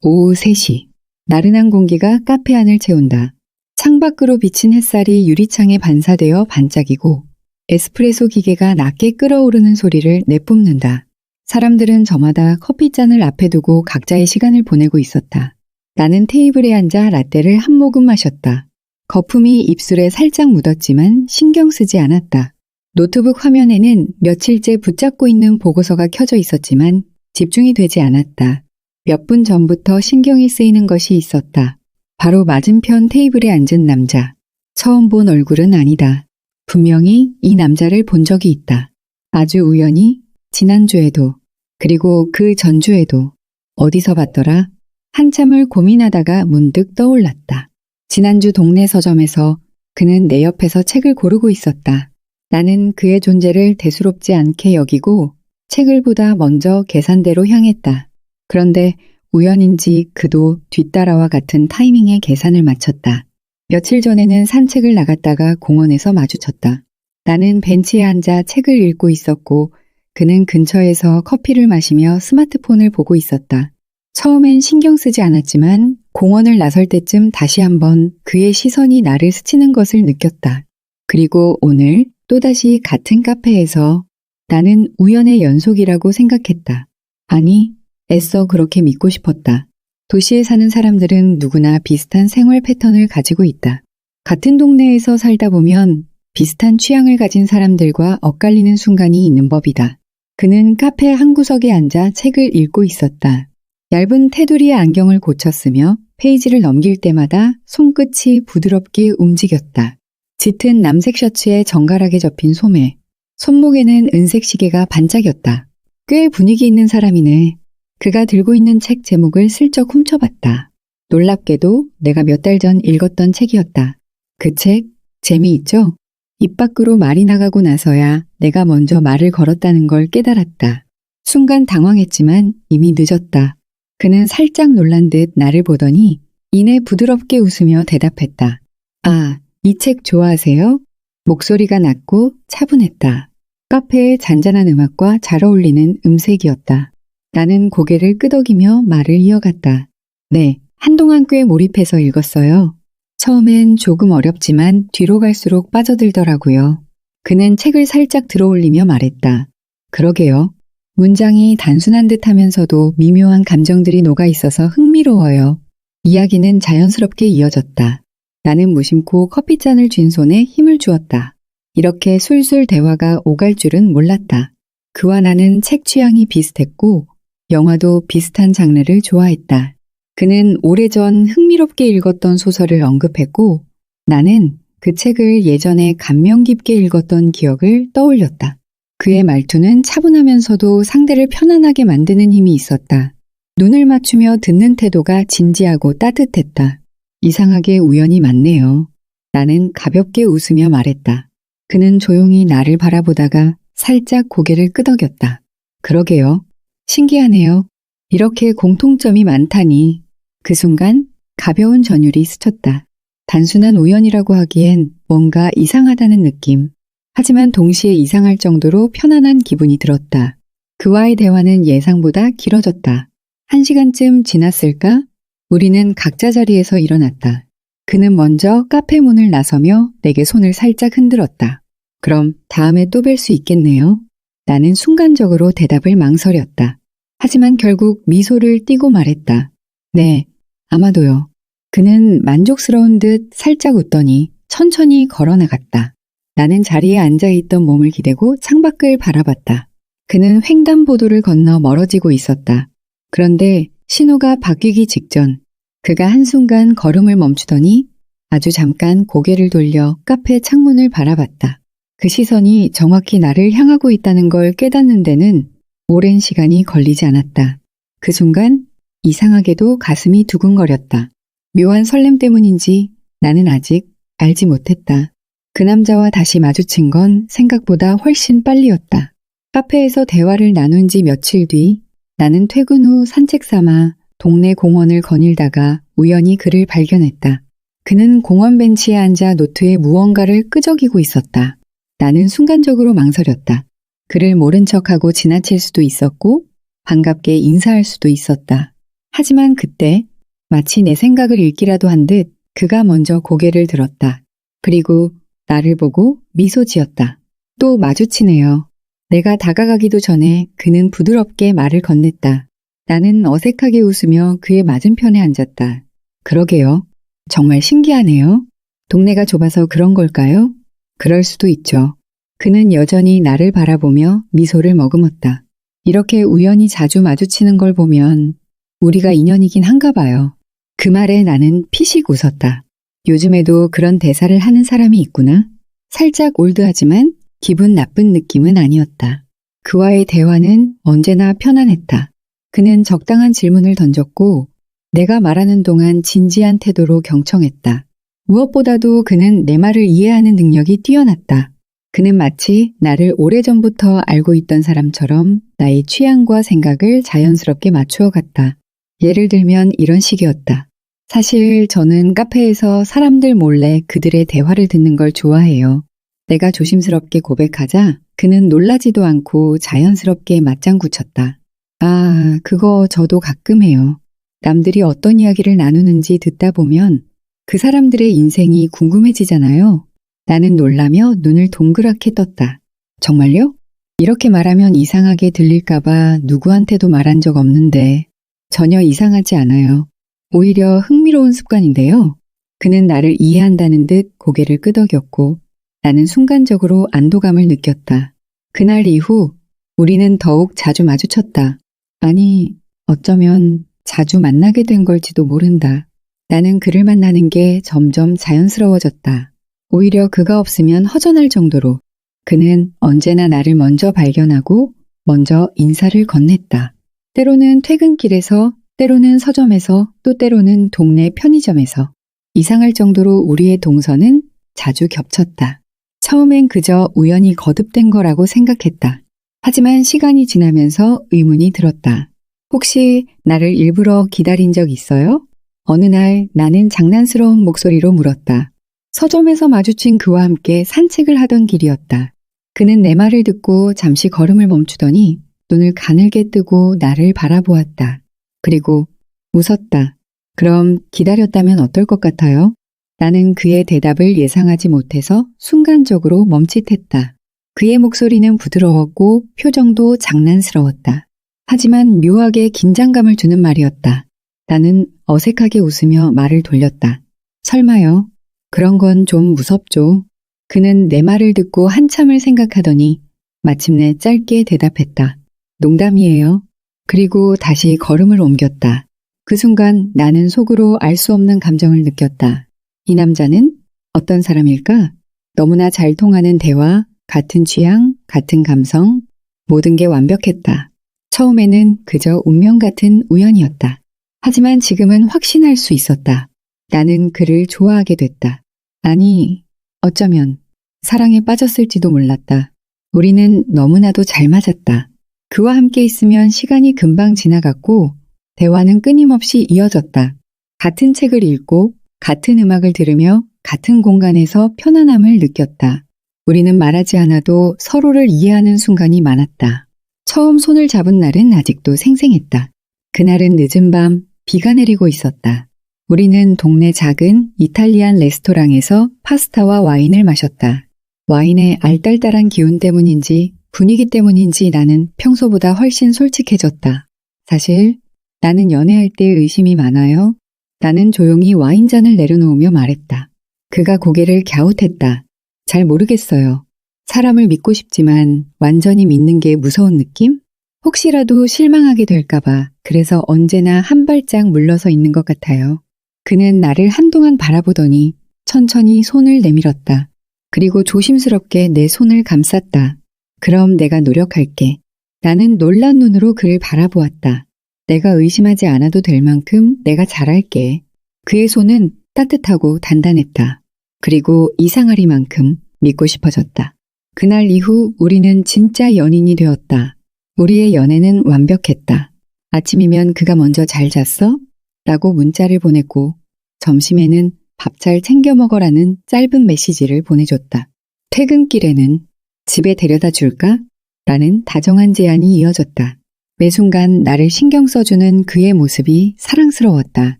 오후 3시. 나른한 공기가 카페 안을 채운다. 창밖으로 비친 햇살이 유리창에 반사되어 반짝이고 에스프레소 기계가 낮게 끓어오르는 소리를 내뿜는다. 사람들은 저마다 커피잔을 앞에 두고 각자의 시간을 보내고 있었다. 나는 테이블에 앉아 라떼를 한 모금 마셨다. 거품이 입술에 살짝 묻었지만 신경 쓰지 않았다. 노트북 화면에는 며칠째 붙잡고 있는 보고서가 켜져 있었지만 집중이 되지 않았다. 몇 분 전부터 신경이 쓰이는 것이 있었다. 바로 맞은편 테이블에 앉은 남자. 처음 본 얼굴은 아니다. 분명히 이 남자를 본 적이 있다. 아주 우연히 지난주에도 그리고 그 전주에도 어디서 봤더라? 한참을 고민하다가 문득 떠올랐다. 지난주 동네 서점에서 그는 내 옆에서 책을 고르고 있었다. 나는 그의 존재를 대수롭지 않게 여기고 책을 보다 먼저 계산대로 향했다. 그런데 우연인지 그도 뒤따라와 같은 타이밍에 계산을 마쳤다. 며칠 전에는 산책을 나갔다가 공원에서 마주쳤다. 나는 벤치에 앉아 책을 읽고 있었고 그는 근처에서 커피를 마시며 스마트폰을 보고 있었다. 처음엔 신경 쓰지 않았지만 공원을 나설 때쯤 다시 한번 그의 시선이 나를 스치는 것을 느꼈다. 그리고 오늘 또다시 같은 카페에서 나는 우연의 연속이라고 생각했다. 아니, 애써 그렇게 믿고 싶었다. 도시에 사는 사람들은 누구나 비슷한 생활 패턴을 가지고 있다. 같은 동네에서 살다 보면 비슷한 취향을 가진 사람들과 엇갈리는 순간이 있는 법이다. 그는 카페 한 구석에 앉아 책을 읽고 있었다. 얇은 테두리의 안경을 고쳤으며 페이지를 넘길 때마다 손끝이 부드럽게 움직였다. 짙은 남색 셔츠에 정갈하게 접힌 소매, 손목에는 은색 시계가 반짝였다. 꽤 분위기 있는 사람이네. 그가 들고 있는 책 제목을 슬쩍 훔쳐봤다. 놀랍게도 내가 몇 달 전 읽었던 책이었다. 그 책, 재미있죠? 입 밖으로 말이 나가고 나서야 내가 먼저 말을 걸었다는 걸 깨달았다. 순간 당황했지만 이미 늦었다. 그는 살짝 놀란 듯 나를 보더니 이내 부드럽게 웃으며 대답했다. 아, 이 책 좋아하세요? 목소리가 낮고 차분했다. 카페의 잔잔한 음악과 잘 어울리는 음색이었다. 나는 고개를 끄덕이며 말을 이어갔다. 네, 한동안 꽤 몰입해서 읽었어요. 처음엔 조금 어렵지만 뒤로 갈수록 빠져들더라고요. 그는 책을 살짝 들어올리며 말했다. 그러게요. 문장이 단순한 듯 하면서도 미묘한 감정들이 녹아있어서 흥미로워요. 이야기는 자연스럽게 이어졌다. 나는 무심코 커피잔을 쥔 손에 힘을 주었다. 이렇게 술술 대화가 오갈 줄은 몰랐다. 그와 나는 책 취향이 비슷했고 영화도 비슷한 장르를 좋아했다. 그는 오래전 흥미롭게 읽었던 소설을 언급했고 나는 그 책을 예전에 감명 깊게 읽었던 기억을 떠올렸다. 그의 말투는 차분하면서도 상대를 편안하게 만드는 힘이 있었다. 눈을 맞추며 듣는 태도가 진지하고 따뜻했다. 이상하게 우연이 많네요. 나는 가볍게 웃으며 말했다. 그는 조용히 나를 바라보다가 살짝 고개를 끄덕였다. 그러게요. 신기하네요. 이렇게 공통점이 많다니. 그 순간 가벼운 전율이 스쳤다. 단순한 우연이라고 하기엔 뭔가 이상하다는 느낌. 하지만 동시에 이상할 정도로 편안한 기분이 들었다. 그와의 대화는 예상보다 길어졌다. 1시간쯤 지났을까? 우리는 각자 자리에서 일어났다. 그는 먼저 카페 문을 나서며 내게 손을 살짝 흔들었다. 그럼 다음에 또 뵐 수 있겠네요. 나는 순간적으로 대답을 망설였다. 하지만 결국 미소를 띠고 말했다. 네, 아마도요. 그는 만족스러운 듯 살짝 웃더니 천천히 걸어나갔다. 나는 자리에 앉아있던 몸을 기대고 창밖을 바라봤다. 그는 횡단보도를 건너 멀어지고 있었다. 그런데 신호가 바뀌기 직전 그가 한순간 걸음을 멈추더니 아주 잠깐 고개를 돌려 카페 창문을 바라봤다. 그 시선이 정확히 나를 향하고 있다는 걸 깨닫는 데는 오랜 시간이 걸리지 않았다. 그 순간 이상하게도 가슴이 두근거렸다. 묘한 설렘 때문인지 나는 아직 알지 못했다. 그 남자와 다시 마주친 건 생각보다 훨씬 빨리였다. 카페에서 대화를 나눈 지 며칠 뒤 나는 퇴근 후 산책 삼아 동네 공원을 거닐다가 우연히 그를 발견했다. 그는 공원 벤치에 앉아 노트에 무언가를 끄적이고 있었다. 나는 순간적으로 망설였다. 그를 모른 척하고 지나칠 수도 있었고 반갑게 인사할 수도 있었다. 하지만 그때 마치 내 생각을 읽기라도 한 듯 그가 먼저 고개를 들었다. 그리고 나를 보고 미소 지었다. 또 마주치네요. 내가 다가가기도 전에 그는 부드럽게 말을 건넸다. 나는 어색하게 웃으며 그의 맞은편에 앉았다. 그러게요. 정말 신기하네요. 동네가 좁아서 그런 걸까요? 그럴 수도 있죠. 그는 여전히 나를 바라보며 미소를 머금었다. 이렇게 우연히 자주 마주치는 걸 보면 우리가 인연이긴 한가 봐요. 그 말에 나는 피식 웃었다. 요즘에도 그런 대사를 하는 사람이 있구나. 살짝 올드하지만 기분 나쁜 느낌은 아니었다. 그와의 대화는 언제나 편안했다. 그는 적당한 질문을 던졌고 내가 말하는 동안 진지한 태도로 경청했다. 무엇보다도 그는 내 말을 이해하는 능력이 뛰어났다. 그는 마치 나를 오래전부터 알고 있던 사람처럼 나의 취향과 생각을 자연스럽게 맞추어 갔다. 예를 들면 이런 식이었다. 사실 저는 카페에서 사람들 몰래 그들의 대화를 듣는 걸 좋아해요. 내가 조심스럽게 고백하자 그는 놀라지도 않고 자연스럽게 맞장구 쳤다. 아, 그거 저도 가끔 해요. 남들이 어떤 이야기를 나누는지 듣다 보면 그 사람들의 인생이 궁금해지잖아요. 나는 놀라며 눈을 동그랗게 떴다. 정말요? 이렇게 말하면 이상하게 들릴까봐 누구한테도 말한 적 없는데 전혀 이상하지 않아요. 오히려 흥미로운 습관인데요. 그는 나를 이해한다는 듯 고개를 끄덕였고 나는 순간적으로 안도감을 느꼈다. 그날 이후 우리는 더욱 자주 마주쳤다. 아니, 어쩌면 자주 만나게 된 걸지도 모른다. 나는 그를 만나는 게 점점 자연스러워졌다. 오히려 그가 없으면 허전할 정도로 그는 언제나 나를 먼저 발견하고 먼저 인사를 건넸다. 때로는 퇴근길에서, 때로는 서점에서, 또 때로는 동네 편의점에서 이상할 정도로 우리의 동선은 자주 겹쳤다. 처음엔 그저 우연히 거듭된 거라고 생각했다. 하지만 시간이 지나면서 의문이 들었다. 혹시 나를 일부러 기다린 적 있어요? 어느 날 나는 장난스러운 목소리로 물었다. 서점에서 마주친 그와 함께 산책을 하던 길이었다. 그는 내 말을 듣고 잠시 걸음을 멈추더니 눈을 가늘게 뜨고 나를 바라보았다. 그리고 웃었다. 그럼 기다렸다면 어떨 것 같아요? 나는 그의 대답을 예상하지 못해서 순간적으로 멈칫했다. 그의 목소리는 부드러웠고 표정도 장난스러웠다. 하지만 묘하게 긴장감을 주는 말이었다. 나는 어색하게 웃으며 말을 돌렸다. 설마요? 그런 건 좀 무섭죠. 그는 내 말을 듣고 한참을 생각하더니 마침내 짧게 대답했다. 농담이에요. 그리고 다시 걸음을 옮겼다. 그 순간 나는 속으로 알 수 없는 감정을 느꼈다. 이 남자는 어떤 사람일까? 너무나 잘 통하는 대화, 같은 취향, 같은 감성, 모든 게 완벽했다. 처음에는 그저 운명 같은 우연이었다. 하지만 지금은 확신할 수 있었다. 나는 그를 좋아하게 됐다. 아니, 어쩌면 사랑에 빠졌을지도 몰랐다. 우리는 너무나도 잘 맞았다. 그와 함께 있으면 시간이 금방 지나갔고 대화는 끊임없이 이어졌다. 같은 책을 읽고 같은 음악을 들으며 같은 공간에서 편안함을 느꼈다. 우리는 말하지 않아도 서로를 이해하는 순간이 많았다. 처음 손을 잡은 날은 아직도 생생했다. 그날은 늦은 밤 비가 내리고 있었다. 우리는 동네 작은 이탈리안 레스토랑에서 파스타와 와인을 마셨다. 와인의 알딸딸한 기운 때문인지 분위기 때문인지 나는 평소보다 훨씬 솔직해졌다. 사실 나는 연애할 때 의심이 많아요. 나는 조용히 와인잔을 내려놓으며 말했다. 그가 고개를 갸웃했다. 잘 모르겠어요. 사람을 믿고 싶지만 완전히 믿는 게 무서운 느낌? 혹시라도 실망하게 될까봐 그래서 언제나 한 발짝 물러서 있는 것 같아요. 그는 나를 한동안 바라보더니 천천히 손을 내밀었다. 그리고 조심스럽게 내 손을 감쌌다. 그럼 내가 노력할게. 나는 놀란 눈으로 그를 바라보았다. 내가 의심하지 않아도 될 만큼 내가 잘할게. 그의 손은 따뜻하고 단단했다. 그리고 이상하리만큼 믿고 싶어졌다. 그날 이후 우리는 진짜 연인이 되었다. 우리의 연애는 완벽했다. 아침이면 그가 먼저 잘 잤어? 라고 문자를 보냈고 점심에는 밥 잘 챙겨 먹어라는 짧은 메시지를 보내줬다. 퇴근길에는 집에 데려다 줄까? 라는 다정한 제안이 이어졌다. 매 순간 나를 신경 써주는 그의 모습이 사랑스러웠다.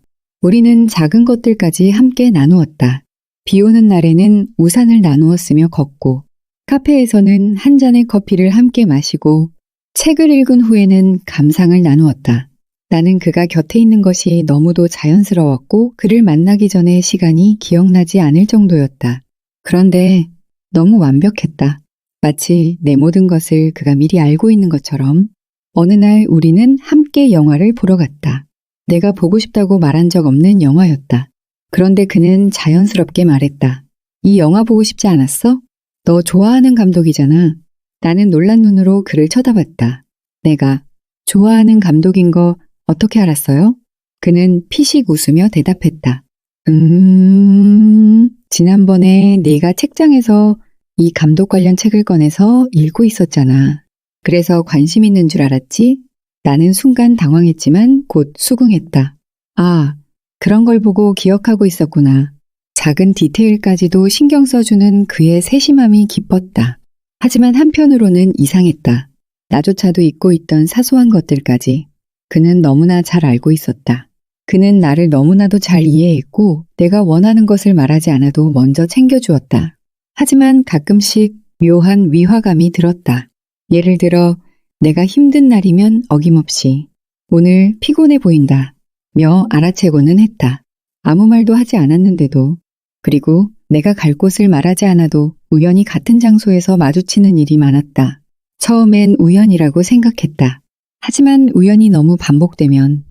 우리는 작은 것들까지 함께 나누었다. 비 오는 날에는 우산을 나누었으며 걷고, 카페에서는 한 잔의 커피를 함께 마시고, 책을 읽은 후에는 감상을 나누었다. 나는 그가 곁에 있는 것이 너무도 자연스러웠고 그를 만나기 전의 시간이 기억나지 않을 정도였다. 그런데 너무 완벽했다. 마치 내 모든 것을 그가 미리 알고 있는 것처럼 어느 날 우리는 함께 영화를 보러 갔다. 내가 보고 싶다고 말한 적 없는 영화였다. 그런데 그는 자연스럽게 말했다. 이 영화 보고 싶지 않았어? 너 좋아하는 감독이잖아. 나는 놀란 눈으로 그를 쳐다봤다. 내가 좋아하는 감독인 거 어떻게 알았어요? 그는 피식 웃으며 대답했다. 지난번에 네가 책장에서 이 감독 관련 책을 꺼내서 읽고 있었잖아. 그래서 관심 있는 줄 알았지? 나는 순간 당황했지만 곧 수긍했다. 아, 그런 걸 보고 기억하고 있었구나. 작은 디테일까지도 신경 써주는 그의 세심함이 기뻤다. 하지만 한편으로는 이상했다. 나조차도 잊고 있던 사소한 것들까지. 그는 너무나 잘 알고 있었다. 그는 나를 너무나도 잘 이해했고 내가 원하는 것을 말하지 않아도 먼저 챙겨주었다. 하지만 가끔씩 묘한 위화감이 들었다. 예를 들어 내가 힘든 날이면 어김없이 오늘 피곤해 보인다 며 알아채고는 했다. 아무 말도 하지 않았는데도. 그리고 내가 갈 곳을 말하지 않아도 우연히 같은 장소에서 마주치는 일이 많았다. 처음엔 우연이라고 생각했다. 하지만 우연이 너무 반복되면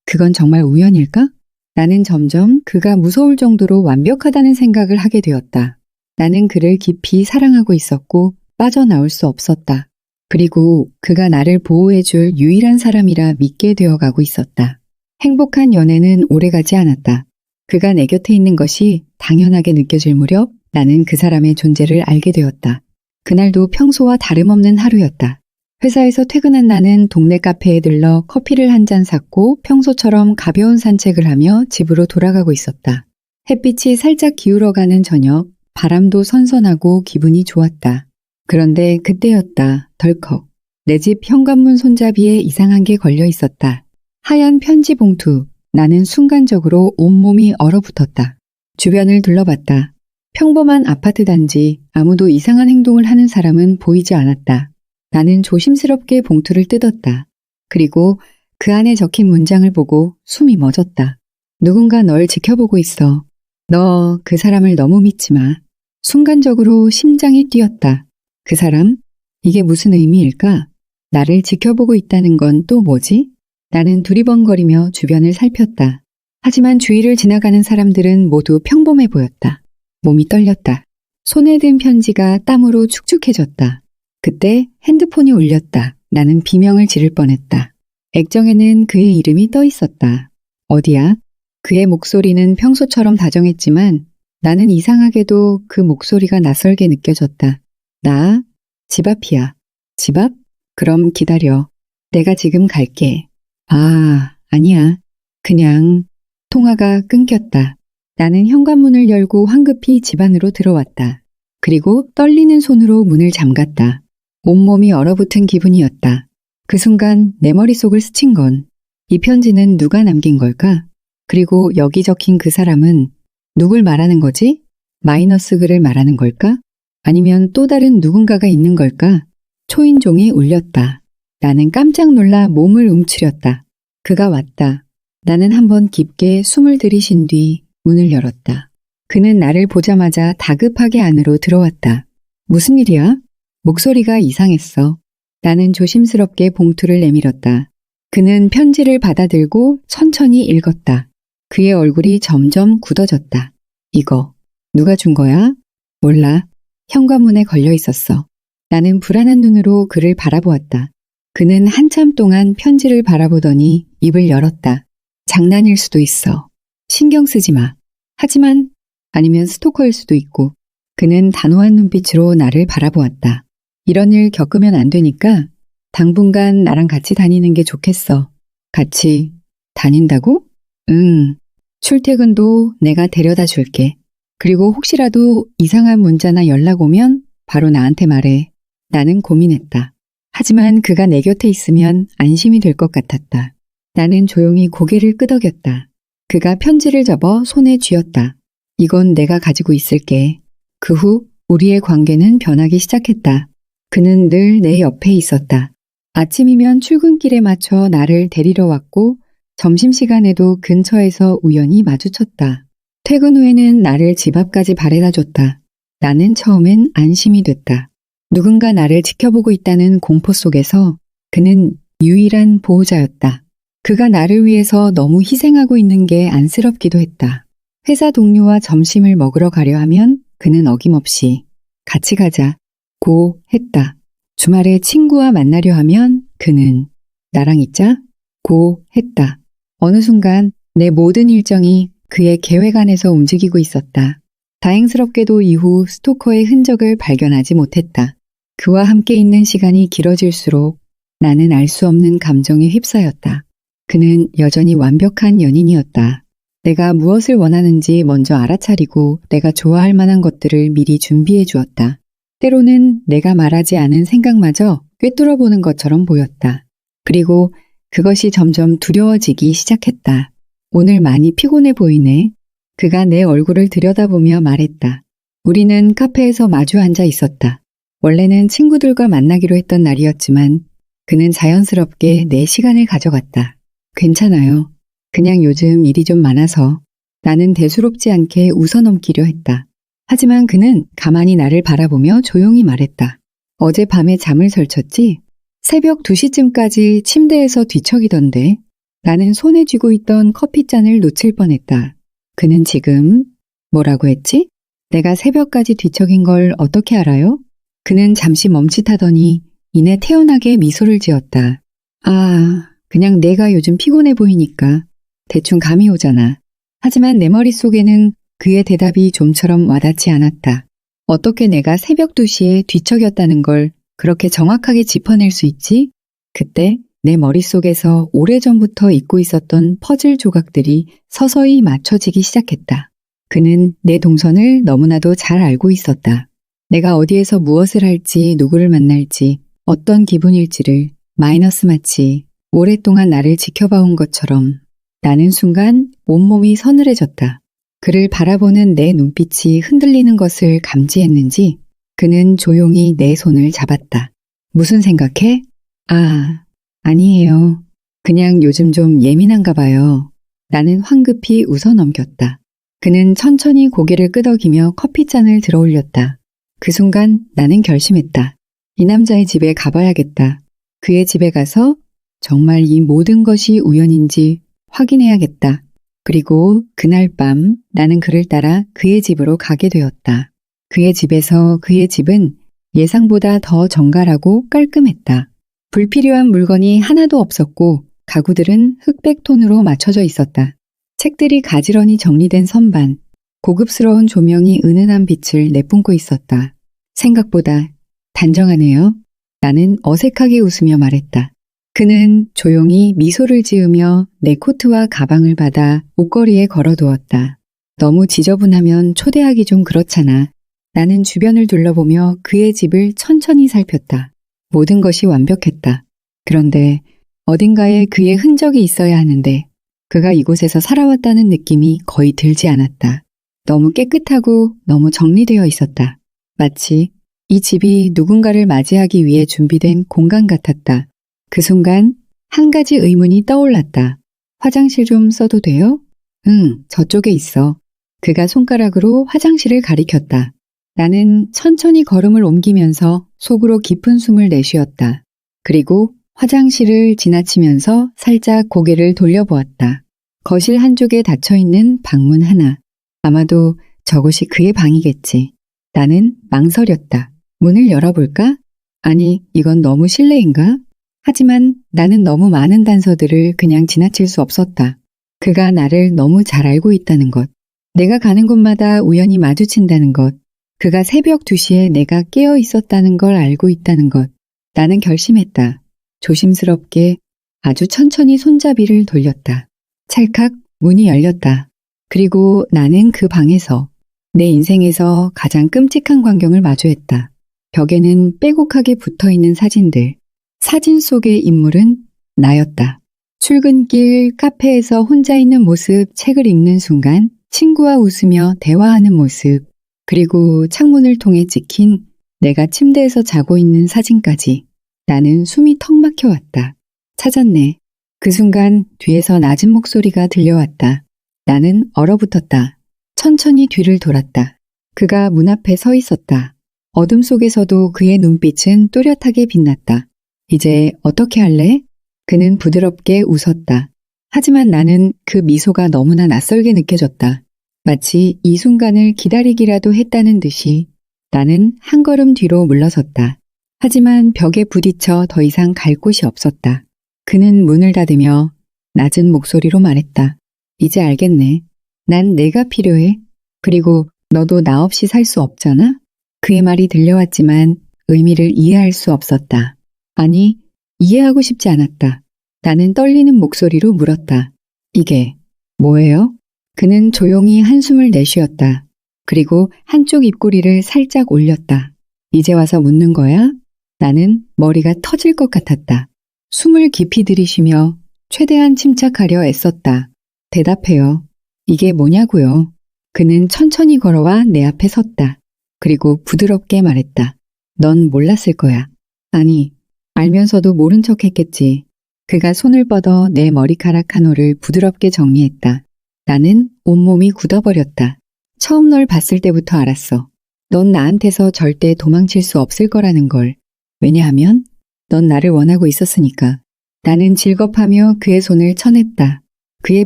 그건 정말 우연일까? 나는 점점 그가 무서울 정도로 완벽하다는 생각을 하게 되었다. 나는 그를 깊이 사랑하고 있었고 빠져나올 수 없었다. 그리고 그가 나를 보호해줄 유일한 사람이라 믿게 되어가고 있었다. 행복한 연애는 오래가지 않았다. 그가 내 곁에 있는 것이 당연하게 느껴질 무렵 나는 그 사람의 존재를 알게 되었다. 그날도 평소와 다름없는 하루였다. 회사에서 퇴근한 나는 동네 카페에 들러 커피를 한 잔 샀고 평소처럼 가벼운 산책을 하며 집으로 돌아가고 있었다. 햇빛이 살짝 기울어가는 저녁, 바람도 선선하고 기분이 좋았다. 그런데 그때였다. 덜컥. 내 집 현관문 손잡이에 이상한 게 걸려 있었다. 하얀 편지 봉투. 나는 순간적으로 온몸이 얼어붙었다. 주변을 둘러봤다. 평범한 아파트 단지, 아무도 이상한 행동을 하는 사람은 보이지 않았다. 나는 조심스럽게 봉투를 뜯었다. 그리고 그 안에 적힌 문장을 보고 숨이 멎었다. 누군가 널 지켜보고 있어. 너 그 사람을 너무 믿지 마. 순간적으로 심장이 뛰었다. 그 사람? 이게 무슨 의미일까? 나를 지켜보고 있다는 건 또 뭐지? 나는 두리번거리며 주변을 살폈다. 하지만 주위를 지나가는 사람들은 모두 평범해 보였다. 몸이 떨렸다. 손에 든 편지가 땀으로 축축해졌다. 그때 핸드폰이 울렸다. 나는 비명을 지를 뻔했다. 액정에는 그의 이름이 떠 있었다. 어디야? 그의 목소리는 평소처럼 다정했지만 나는 이상하게도 그 목소리가 낯설게 느껴졌다. 나? 집 앞이야. 집 앞? 그럼 기다려. 내가 지금 갈게. 아, 아니야. 그냥 통화가 끊겼다. 나는 현관문을 열고 황급히 집 안으로 들어왔다. 그리고 떨리는 손으로 문을 잠갔다. 온몸이 얼어붙은 기분이었다. 그 순간 내 머릿속을 스친 건 이 편지는 누가 남긴 걸까? 그리고 여기 적힌 그 사람은 누굴 말하는 거지? 마이너스 글을 말하는 걸까? 아니면 또 다른 누군가가 있는 걸까? 초인종이 울렸다. 나는 깜짝 놀라 몸을 움츠렸다. 그가 왔다. 나는 한번 깊게 숨을 들이쉰 뒤 문을 열었다. 그는 나를 보자마자 다급하게 안으로 들어왔다. 무슨 일이야? 목소리가 이상했어. 나는 조심스럽게 봉투를 내밀었다. 그는 편지를 받아들고 천천히 읽었다. 그의 얼굴이 점점 굳어졌다. 이거 누가 준 거야? 몰라. 현관문에 걸려 있었어. 나는 불안한 눈으로 그를 바라보았다. 그는 한참 동안 편지를 바라보더니 입을 열었다. 장난일 수도 있어. 신경 쓰지 마. 하지만 아니면 스토커일 수도 있고. 그는 단호한 눈빛으로 나를 바라보았다. 이런 일 겪으면 안 되니까 당분간 나랑 같이 다니는 게 좋겠어. 같이 다닌다고? 응. 출퇴근도 내가 데려다 줄게. 그리고 혹시라도 이상한 문자나 연락 오면 바로 나한테 말해. 나는 고민했다. 하지만 그가 내 곁에 있으면 안심이 될 것 같았다. 나는 조용히 고개를 끄덕였다. 그가 편지를 접어 손에 쥐었다. 이건 내가 가지고 있을게. 그 후 우리의 관계는 변하기 시작했다. 그는 늘 내 옆에 있었다. 아침이면 출근길에 맞춰 나를 데리러 왔고 점심시간에도 근처에서 우연히 마주쳤다. 퇴근 후에는 나를 집 앞까지 바래다 줬다. 나는 처음엔 안심이 됐다. 누군가 나를 지켜보고 있다는 공포 속에서 그는 유일한 보호자였다. 그가 나를 위해서 너무 희생하고 있는 게 안쓰럽기도 했다. 회사 동료와 점심을 먹으러 가려 하면 그는 어김없이 같이 가자고 했다. 주말에 친구와 만나려 하면 그는 나랑 있자고 했다. 어느 순간 내 모든 일정이 그의 계획 안에서 움직이고 있었다. 다행스럽게도 이후 스토커의 흔적을 발견하지 못했다. 그와 함께 있는 시간이 길어질수록 나는 알 수 없는 감정에 휩싸였다. 그는 여전히 완벽한 연인이었다. 내가 무엇을 원하는지 먼저 알아차리고 내가 좋아할 만한 것들을 미리 준비해 주었다. 때로는 내가 말하지 않은 생각마저 꿰뚫어보는 것처럼 보였다. 그리고 그것이 점점 두려워지기 시작했다. 오늘 많이 피곤해 보이네. 그가 내 얼굴을 들여다보며 말했다. 우리는 카페에서 마주 앉아 있었다. 원래는 친구들과 만나기로 했던 날이었지만 그는 자연스럽게 내 시간을 가져갔다. 괜찮아요. 그냥 요즘 일이 좀 많아서. 나는 대수롭지 않게 웃어넘기려 했다. 하지만 그는 가만히 나를 바라보며 조용히 말했다. 어젯밤에 잠을 설쳤지? 새벽 2시쯤까지 침대에서 뒤척이던데. 나는 손에 쥐고 있던 커피잔을 놓칠 뻔했다. 그는 지금 뭐라고 했지? 내가 새벽까지 뒤척인 걸 어떻게 알아요? 그는 잠시 멈칫하더니 이내 태연하게 미소를 지었다. 아, 그냥 내가 요즘 피곤해 보이니까 대충 감이 오잖아. 하지만 내 머릿속에는 그의 대답이 좀처럼 와닿지 않았다. 어떻게 내가 새벽 2시에 뒤척였다는 걸 그렇게 정확하게 짚어낼 수 있지? 그때 내 머릿속에서 오래전부터 잊고 있었던 퍼즐 조각들이 서서히 맞춰지기 시작했다. 그는 내 동선을 너무나도 잘 알고 있었다. 내가 어디에서 무엇을 할지, 누구를 만날지, 어떤 기분일지를 마이너스 마치 오랫동안 나를 지켜봐온 것처럼 나는 순간 온몸이 서늘해졌다. 그를 바라보는 내 눈빛이 흔들리는 것을 감지했는지 그는 조용히 내 손을 잡았다. 무슨 생각해? 아, 아니에요. 그냥 요즘 좀 예민한가 봐요. 나는 황급히 웃어넘겼다. 그는 천천히 고개를 끄덕이며 커피잔을 들어 올렸다. 그 순간 나는 결심했다. 이 남자의 집에 가봐야겠다. 그의 집에 가서 정말 이 모든 것이 우연인지 확인해야겠다. 그리고 그날 밤 나는 그를 따라 그의 집으로 가게 되었다. 그의 집에서 그의 집은 예상보다 더 정갈하고 깔끔했다. 불필요한 물건이 하나도 없었고 가구들은 흑백 톤으로 맞춰져 있었다. 책들이 가지런히 정리된 선반, 고급스러운 조명이 은은한 빛을 내뿜고 있었다. 생각보다 단정하네요. 나는 어색하게 웃으며 말했다. 그는 조용히 미소를 지으며 내 코트와 가방을 받아 옷걸이에 걸어두었다. 너무 지저분하면 초대하기 좀 그렇잖아. 나는 주변을 둘러보며 그의 집을 천천히 살폈다. 모든 것이 완벽했다. 그런데 어딘가에 그의 흔적이 있어야 하는데 그가 이곳에서 살아왔다는 느낌이 거의 들지 않았다. 너무 깨끗하고 너무 정리되어 있었다. 마치 이 집이 누군가를 맞이하기 위해 준비된 공간 같았다. 그 순간 한 가지 의문이 떠올랐다. 화장실 좀 써도 돼요? 응, 저쪽에 있어. 그가 손가락으로 화장실을 가리켰다. 나는 천천히 걸음을 옮기면서 속으로 깊은 숨을 내쉬었다. 그리고 화장실을 지나치면서 살짝 고개를 돌려보았다. 거실 한쪽에 닫혀있는 방문 하나. 아마도 저곳이 그의 방이겠지. 나는 망설였다. 문을 열어볼까? 아니, 이건 너무 실례인가? 하지만 나는 너무 많은 단서들을 그냥 지나칠 수 없었다. 그가 나를 너무 잘 알고 있다는 것. 내가 가는 곳마다 우연히 마주친다는 것. 그가 새벽 2시에 내가 깨어 있었다는 걸 알고 있다는 것. 나는 결심했다. 조심스럽게 아주 천천히 손잡이를 돌렸다. 찰칵 문이 열렸다. 그리고 나는 그 방에서 내 인생에서 가장 끔찍한 광경을 마주했다. 벽에는 빼곡하게 붙어있는 사진들. 사진 속의 인물은 나였다. 출근길 카페에서 혼자 있는 모습, 책을 읽는 순간 친구와 웃으며 대화하는 모습, 그리고 창문을 통해 찍힌 내가 침대에서 자고 있는 사진까지 나는 숨이 턱 막혀왔다. 찾았네. 그 순간 뒤에서 낮은 목소리가 들려왔다. 나는 얼어붙었다. 천천히 뒤를 돌았다. 그가 문 앞에 서 있었다. 어둠 속에서도 그의 눈빛은 또렷하게 빛났다. 이제 어떻게 할래? 그는 부드럽게 웃었다. 하지만 나는 그 미소가 너무나 낯설게 느껴졌다. 마치 이 순간을 기다리기라도 했다는 듯이 나는 한 걸음 뒤로 물러섰다. 하지만 벽에 부딪혀 더 이상 갈 곳이 없었다. 그는 문을 닫으며 낮은 목소리로 말했다. 이제 알겠네. 난 내가 필요해. 그리고 너도 나 없이 살 수 없잖아? 그의 말이 들려왔지만 의미를 이해할 수 없었다. 아니, 이해하고 싶지 않았다. 나는 떨리는 목소리로 물었다. 이게 뭐예요? 그는 조용히 한숨을 내쉬었다. 그리고 한쪽 입꼬리를 살짝 올렸다. 이제 와서 묻는 거야? 나는 머리가 터질 것 같았다. 숨을 깊이 들이쉬며 최대한 침착하려 애썼다. 대답해요. 이게 뭐냐고요? 그는 천천히 걸어와 내 앞에 섰다. 그리고 부드럽게 말했다. 넌 몰랐을 거야. 아니, 알면서도 모른 척 했겠지. 그가 손을 뻗어 내 머리카락 한 올을 부드럽게 정리했다. 나는 온몸이 굳어버렸다. 처음 널 봤을 때부터 알았어. 넌 나한테서 절대 도망칠 수 없을 거라는 걸. 왜냐하면 넌 나를 원하고 있었으니까. 나는 질겁하며 그의 손을 쳐냈다. 그의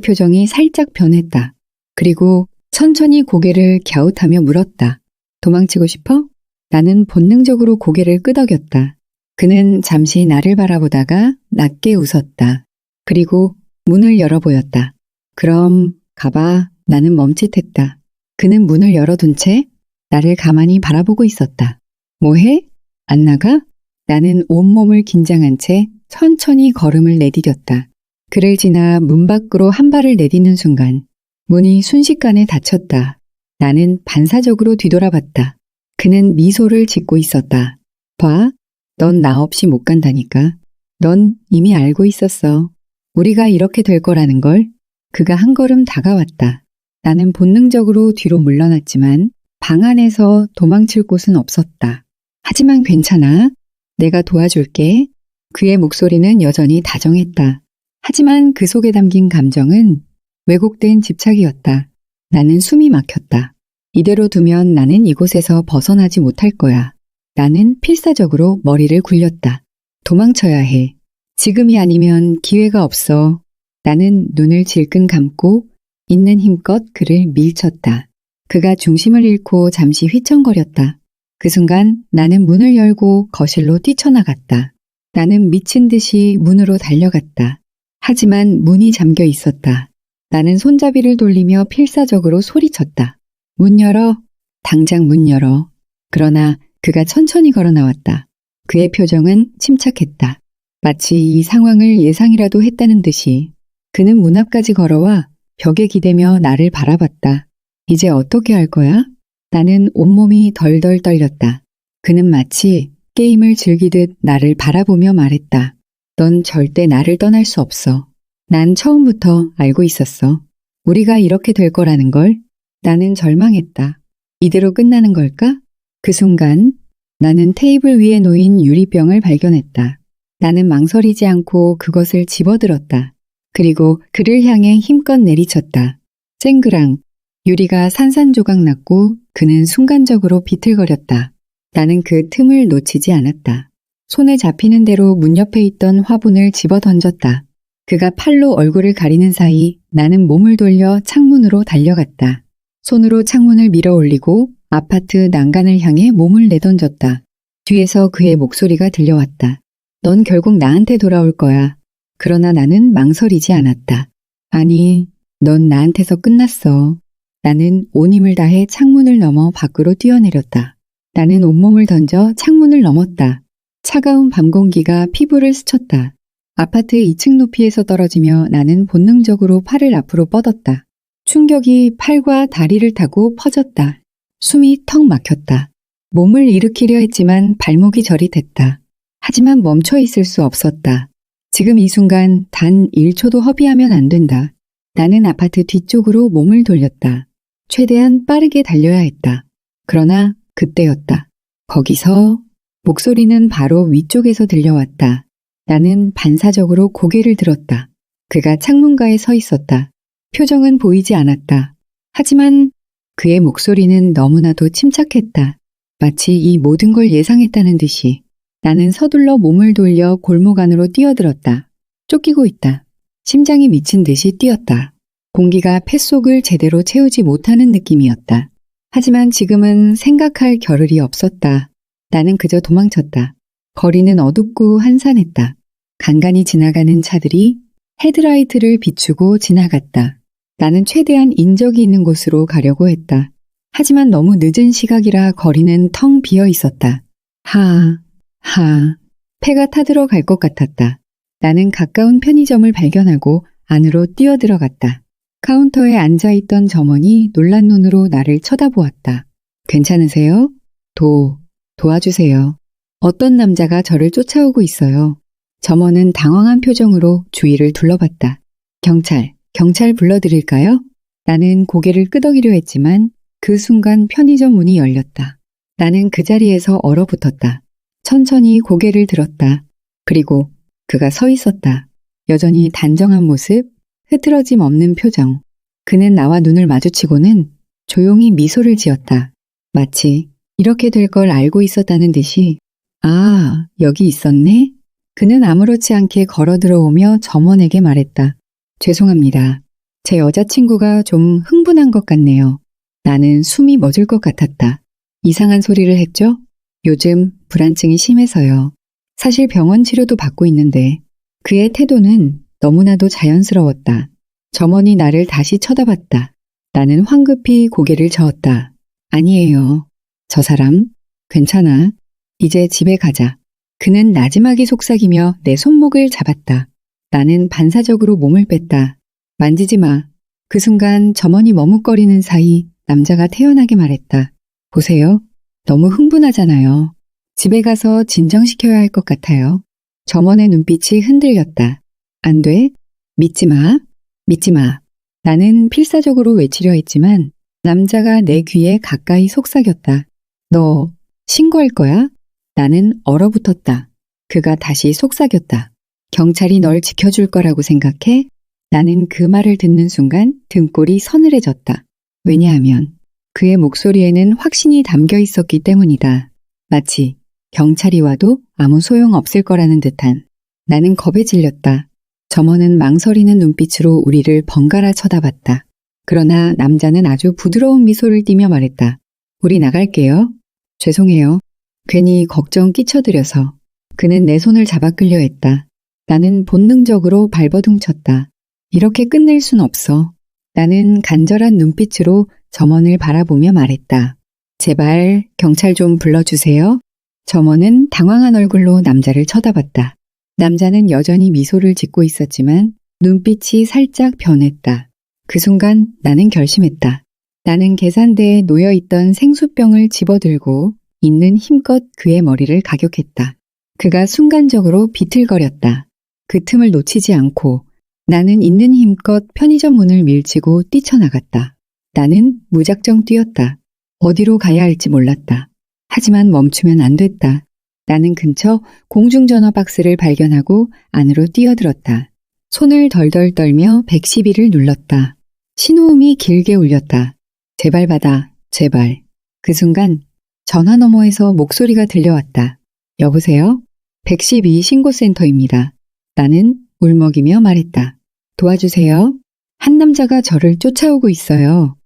표정이 살짝 변했다. 그리고 천천히 고개를 갸웃하며 물었다. 도망치고 싶어? 나는 본능적으로 고개를 끄덕였다. 그는 잠시 나를 바라보다가 낮게 웃었다. 그리고 문을 열어보였다. 그럼 가봐. 나는 멈칫했다. 그는 문을 열어둔 채 나를 가만히 바라보고 있었다. 뭐해? 안 나가? 나는 온몸을 긴장한 채 천천히 걸음을 내디뎠다. 그를 지나 문 밖으로 한 발을 내딛는 순간 문이 순식간에 닫혔다. 나는 반사적으로 뒤돌아봤다. 그는 미소를 짓고 있었다. 봐, 넌 나 없이 못 간다니까. 넌 이미 알고 있었어. 우리가 이렇게 될 거라는 걸. 그가 한 걸음 다가왔다. 나는 본능적으로 뒤로 물러났지만 방 안에서 도망칠 곳은 없었다. 하지만 괜찮아. 내가 도와줄게. 그의 목소리는 여전히 다정했다. 하지만 그 속에 담긴 감정은 왜곡된 집착이었다. 나는 숨이 막혔다. 이대로 두면 나는 이곳에서 벗어나지 못할 거야. 나는 필사적으로 머리를 굴렸다. 도망쳐야 해. 지금이 아니면 기회가 없어. 나는 눈을 질끈 감고 있는 힘껏 그를 밀쳤다. 그가 중심을 잃고 잠시 휘청거렸다. 그 순간 나는 문을 열고 거실로 뛰쳐나갔다. 나는 미친 듯이 문으로 달려갔다. 하지만 문이 잠겨 있었다. 나는 손잡이를 돌리며 필사적으로 소리쳤다. 문 열어. 당장 문 열어. 그러나 그가 천천히 걸어 나왔다. 그의 표정은 침착했다. 마치 이 상황을 예상이라도 했다는 듯이. 그는 문 앞까지 걸어와 벽에 기대며 나를 바라봤다. 이제 어떻게 할 거야? 나는 온몸이 덜덜 떨렸다. 그는 마치 게임을 즐기듯 나를 바라보며 말했다. 넌 절대 나를 떠날 수 없어. 난 처음부터 알고 있었어. 우리가 이렇게 될 거라는 걸. 나는 절망했다. 이대로 끝나는 걸까? 그 순간 나는 테이블 위에 놓인 유리병을 발견했다. 나는 망설이지 않고 그것을 집어들었다. 그리고 그를 향해 힘껏 내리쳤다. 쨍그랑 유리가 산산조각 났고 그는 순간적으로 비틀거렸다. 나는 그 틈을 놓치지 않았다. 손에 잡히는 대로 문 옆에 있던 화분을 집어 던졌다. 그가 팔로 얼굴을 가리는 사이 나는 몸을 돌려 창문으로 달려갔다. 손으로 창문을 밀어 올리고 아파트 난간을 향해 몸을 내던졌다. 뒤에서 그의 목소리가 들려왔다. 넌 결국 나한테 돌아올 거야. 그러나 나는 망설이지 않았다. 아니, 넌 나한테서 끝났어. 나는 온 힘을 다해 창문을 넘어 밖으로 뛰어내렸다. 나는 온몸을 던져 창문을 넘었다. 차가운 밤 공기가 피부를 스쳤다. 아파트 2층 높이에서 떨어지며 나는 본능적으로 팔을 앞으로 뻗었다. 충격이 팔과 다리를 타고 퍼졌다. 숨이 턱 막혔다. 몸을 일으키려 했지만 발목이 저릿했다. 하지만 멈춰 있을 수 없었다. 지금 이 순간 단 1초도 허비하면 안 된다. 나는 아파트 뒤쪽으로 몸을 돌렸다. 최대한 빠르게 달려야 했다. 그러나 그때였다. 거기서 목소리는 바로 위쪽에서 들려왔다. 나는 반사적으로 고개를 들었다. 그가 창문가에 서 있었다. 표정은 보이지 않았다. 하지만 그의 목소리는 너무나도 침착했다. 마치 이 모든 걸 예상했다는 듯이. 나는 서둘러 몸을 돌려 골목 안으로 뛰어들었다. 쫓기고 있다. 심장이 미친 듯이 뛰었다. 공기가 폐속을 제대로 채우지 못하는 느낌이었다. 하지만 지금은 생각할 겨를이 없었다. 나는 그저 도망쳤다. 거리는 어둡고 한산했다. 간간히 지나가는 차들이 헤드라이트를 비추고 지나갔다. 나는 최대한 인적이 있는 곳으로 가려고 했다. 하지만 너무 늦은 시각이라 거리는 텅 비어 있었다. 폐가 타들어갈 것 같았다. 나는 가까운 편의점을 발견하고 안으로 뛰어들어갔다. 카운터에 앉아있던 점원이 놀란 눈으로 나를 쳐다보았다. 괜찮으세요? 도와주세요. 어떤 남자가 저를 쫓아오고 있어요. 점원은 당황한 표정으로 주위를 둘러봤다. 경찰 불러드릴까요? 나는 고개를 끄덕이려 했지만 그 순간 편의점 문이 열렸다. 나는 그 자리에서 얼어붙었다. 천천히 고개를 들었다. 그리고 그가 서 있었다. 여전히 단정한 모습, 흐트러짐 없는 표정. 그는 나와 눈을 마주치고는 조용히 미소를 지었다. 마치 이렇게 될 걸 알고 있었다는 듯이 여기 있었네? 그는 아무렇지 않게 걸어 들어오며 점원에게 말했다. 죄송합니다. 제 여자친구가 좀 흥분한 것 같네요. 나는 숨이 멎을 것 같았다. 이상한 소리를 했죠? 요즘 불안증이 심해서요. 사실 병원 치료도 받고 있는데 그의 태도는 너무나도 자연스러웠다. 점원이 나를 다시 쳐다봤다. 나는 황급히 고개를 저었다. 아니에요. 저 사람, 괜찮아. 이제 집에 가자. 그는 나지막이 속삭이며 내 손목을 잡았다. 나는 반사적으로 몸을 뺐다. 만지지 마. 그 순간 점원이 머뭇거리는 사이 남자가 태연하게 말했다. 보세요. 너무 흥분하잖아요. 집에 가서 진정시켜야 할 것 같아요. 점원의 눈빛이 흔들렸다. 안 돼. 믿지 마. 나는 필사적으로 외치려 했지만 남자가 내 귀에 가까이 속삭였다. 너 신고할 거야? 나는 얼어붙었다. 그가 다시 속삭였다. 경찰이 널 지켜줄 거라고 생각해? 나는 그 말을 듣는 순간 등골이 서늘해졌다. 왜냐하면 그의 목소리에는 확신이 담겨 있었기 때문이다. 마치 경찰이 와도 아무 소용 없을 거라는 듯한. 나는 겁에 질렸다. 점원은 망설이는 눈빛으로 우리를 번갈아 쳐다봤다. 그러나 남자는 아주 부드러운 미소를 띠며 말했다. 우리 나갈게요. 죄송해요. 괜히 걱정 끼쳐드려서. 그는 내 손을 잡아 끌려 했다. 나는 본능적으로 발버둥쳤다. 이렇게 끝낼 순 없어. 나는 간절한 눈빛으로 점원을 바라보며 말했다. 제발 경찰 좀 불러주세요. 점원은 당황한 얼굴로 남자를 쳐다봤다. 남자는 여전히 미소를 짓고 있었지만 눈빛이 살짝 변했다. 그 순간 나는 결심했다. 나는 계산대에 놓여있던 생수병을 집어들고 있는 힘껏 그의 머리를 가격했다. 그가 순간적으로 비틀거렸다. 그 틈을 놓치지 않고 나는 있는 힘껏 편의점 문을 밀치고 뛰쳐나갔다. 나는 무작정 뛰었다. 어디로 가야 할지 몰랐다. 하지만 멈추면 안 됐다. 나는 근처 공중전화 박스를 발견하고 안으로 뛰어들었다. 손을 덜덜 떨며 112를 눌렀다. 신호음이 길게 울렸다. 제발 받아, 제발. 그 순간 전화 너머에서 목소리가 들려왔다. 여보세요? 112 신고센터입니다. 나는 울먹이며 말했다. 도와주세요. 한 남자가 저를 쫓아오고 있어요.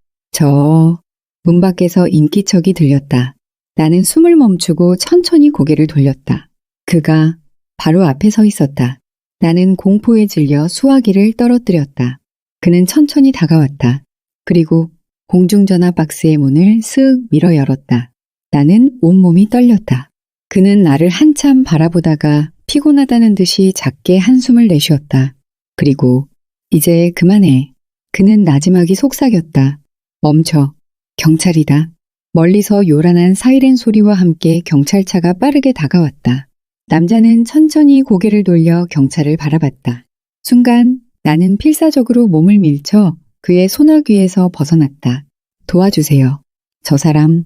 문 밖에서 인기척이 들렸다. 나는 숨을 멈추고 천천히 고개를 돌렸다. 그가 바로 앞에 서 있었다. 나는 공포에 질려 수화기를 떨어뜨렸다. 그는 천천히 다가왔다. 그리고 공중전화 박스의 문을 쓱 밀어 열었다. 나는 온몸이 떨렸다. 그는 나를 한참 바라보다가 피곤하다는 듯이 작게 한숨을 내쉬었다. 그리고 이제 그만해. 그는 나지막이 속삭였다. 멈춰. 경찰이다. 멀리서 요란한 사이렌 소리와 함께 경찰차가 빠르게 다가왔다. 남자는 천천히 고개를 돌려 경찰을 바라봤다. 순간 나는 필사적으로 몸을 밀쳐 그의 소나귀에서 벗어났다. 도와주세요. 저 사람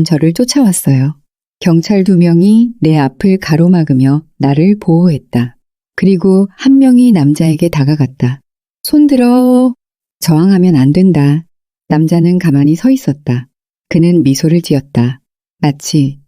저를 쫓아왔어요. 경찰 2명이 내 앞을 가로막으며 나를 보호했다. 그리고 한 명이 남자에게 다가갔다. 손들어. 저항하면 안 된다. 남자는 가만히 서 있었다. 그는 미소를 지었다. 마치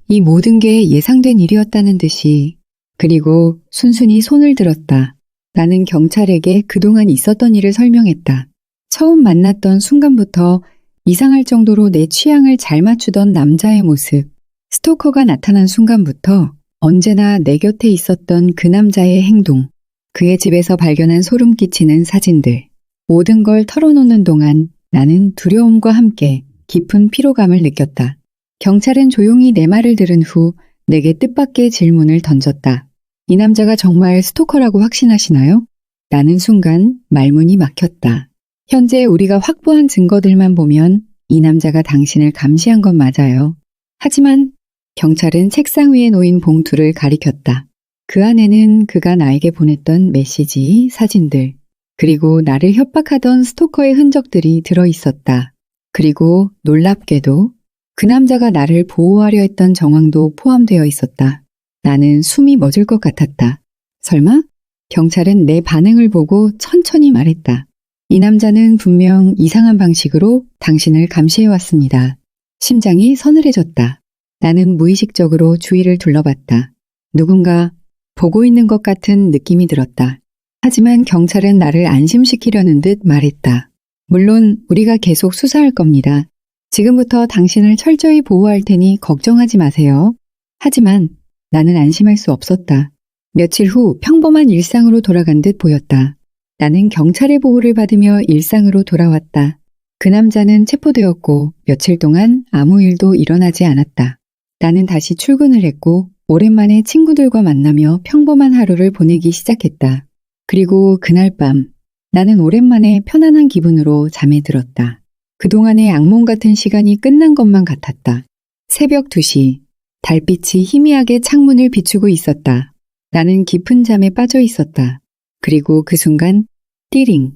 이 모든 게 예상된 일이었다는 듯이. 그리고 순순히 손을 들었다. 나는 경찰에게 그동안 있었던 일을 설명했다. 처음 만났던 순간부터 이상할 정도로 내 취향을 잘 맞추던 남자의 모습, 스토커가 나타난 순간부터 언제나 내 곁에 있었던 그 남자의 행동, 그의 집에서 발견한 소름 끼치는 사진들, 모든 걸 털어놓는 동안 나는 두려움과 함께 깊은 피로감을 느꼈다. 경찰은 조용히 내 말을 들은 후 내게 뜻밖의 질문을 던졌다. 이 남자가 정말 스토커라고 확신하시나요? 나는 순간 말문이 막혔다. 현재 우리가 확보한 증거들만 보면 이 남자가 당신을 감시한 건 맞아요. 하지만 경찰은 책상 위에 놓인 봉투를 가리켰다. 그 안에는 그가 나에게 보냈던 메시지, 사진들, 그리고 나를 협박하던 스토커의 흔적들이 들어있었다. 그리고 놀랍게도 그 남자가 나를 보호하려 했던 정황도 포함되어 있었다. 나는 숨이 멎을 것 같았다. 설마? 경찰은 내 반응을 보고 천천히 말했다. 이 남자는 분명 이상한 방식으로 당신을 감시해왔습니다. 심장이 서늘해졌다. 나는 무의식적으로 주위를 둘러봤다. 누군가 보고 있는 것 같은 느낌이 들었다. 하지만 경찰은 나를 안심시키려는 듯 말했다. 물론 우리가 계속 수사할 겁니다. 지금부터 당신을 철저히 보호할 테니 걱정하지 마세요. 하지만 나는 안심할 수 없었다. 며칠 후 평범한 일상으로 돌아간 듯 보였다. 나는 경찰의 보호를 받으며 일상으로 돌아왔다. 그 남자는 체포되었고 며칠 동안 아무 일도 일어나지 않았다. 나는 다시 출근을 했고 오랜만에 친구들과 만나며 평범한 하루를 보내기 시작했다. 그리고 그날 밤 나는 오랜만에 편안한 기분으로 잠에 들었다. 그동안의 악몽 같은 시간이 끝난 것만 같았다. 새벽 2시 달빛이 희미하게 창문을 비추고 있었다. 나는 깊은 잠에 빠져 있었다. 그리고 그 순간 띠링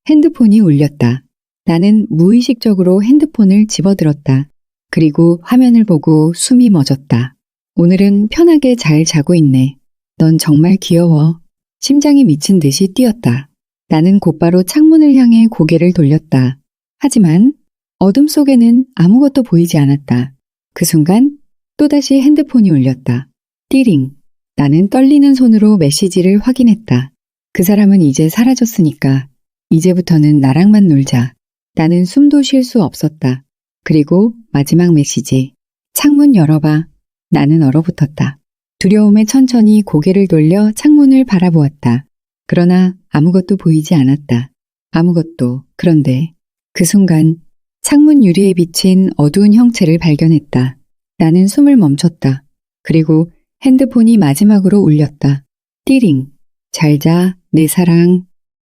핸드폰이 울렸다. 나는 무의식적으로 핸드폰을 집어들었다. 그리고 화면을 보고 숨이 멎었다. 오늘은 편하게 잘 자고 있네. 넌 정말 귀여워. 심장이 미친 듯이 뛰었다. 나는 곧바로 창문을 향해 고개를 돌렸다. 하지만 어둠 속에는 아무것도 보이지 않았다. 그 순간 또다시 핸드폰이 울렸다. 띠링. 나는 떨리는 손으로 메시지를 확인했다. 그 사람은 이제 사라졌으니까 이제부터는 나랑만 놀자. 나는 숨도 쉴 수 없었다. 그리고 마지막 메시지. 창문 열어봐. 나는 얼어붙었다. 두려움에 천천히 고개를 돌려 창문을 바라보았다. 그러나 아무것도 보이지 않았다. 아무것도. 그런데 그 순간 창문 유리에 비친 어두운 형체를 발견했다. 나는 숨을 멈췄다. 그리고 핸드폰이 마지막으로 울렸다. 띠링. 잘 자, 내 사랑.